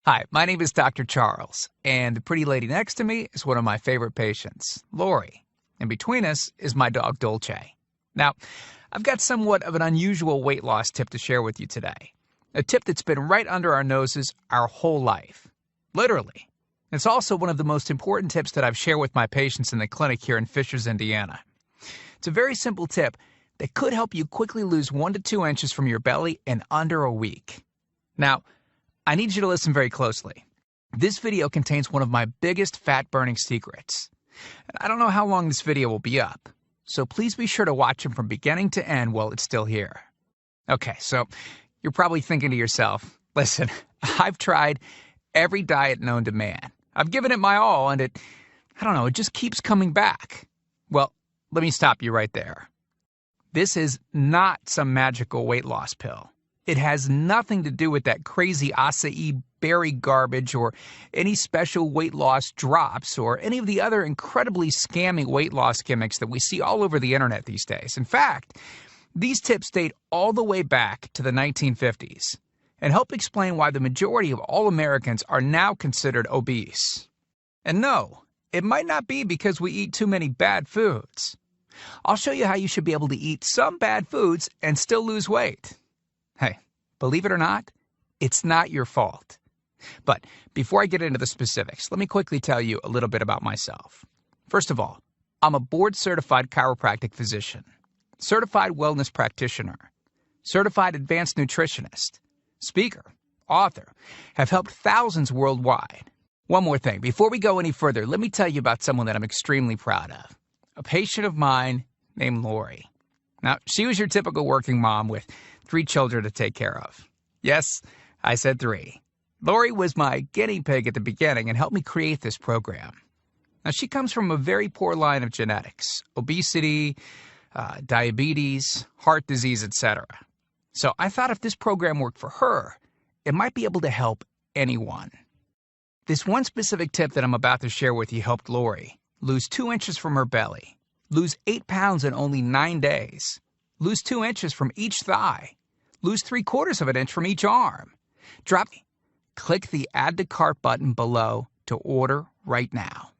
Hi, my name is Dr. Charles, and the pretty lady next to me is one of my favorite patients, Lori. And between us is my dog, Dolce. Now, I've got somewhat of an unusual weight loss tip to share with you today. A tip that's been right under our noses our whole life. Literally. It's also one of the most important tips that I've shared with my patients in the clinic here in Fishers, Indiana. It's a very simple tip that could help you quickly lose 1 to 2 inches from your belly in under a week. Now, I need you to listen very closely. This video contains one of my biggest fat-burning secrets. And I don't know how long this video will be up, so please be sure to watch it from beginning to end while it's still here. Okay, so you're probably thinking to yourself, listen, I've tried every diet known to man. I've given it my all, and it just keeps coming back. Well, let me stop you right there. This is not some magical weight loss pill. It has nothing to do with that crazy acai berry garbage or any special weight loss drops or any of the other incredibly scammy weight loss gimmicks that we see all over the internet these days. In fact, these tips date all the way back to the 1950s and help explain why the majority of all Americans are now considered obese. And no, it might not be because we eat too many bad foods. I'll show you how you should be able to eat some bad foods and still lose weight. Hey, believe it or not, it's not your fault. But before I get into the specifics, let me quickly tell you a little bit about myself. First of all, I'm a board-certified chiropractic physician, certified wellness practitioner, certified advanced nutritionist, speaker, author, have helped thousands worldwide. One more thing, before we go any further, let me tell you about someone that I'm extremely proud of, a patient of mine named Lori. Now, she was your typical working mom with 3 children to take care of. Yes, I said 3. Lori was my guinea pig at the beginning and helped me create this program. Now, she comes from a very poor line of genetics, obesity, diabetes, heart disease, etc. So I thought if this program worked for her, it might be able to help anyone. This one specific tip that I'm about to share with you helped Lori lose 2 inches from her belly, lose 8 pounds in only 9 days, lose 2 inches from each thigh, lose 3/4 of an inch from each arm. Click the Add to Cart button below to order right now.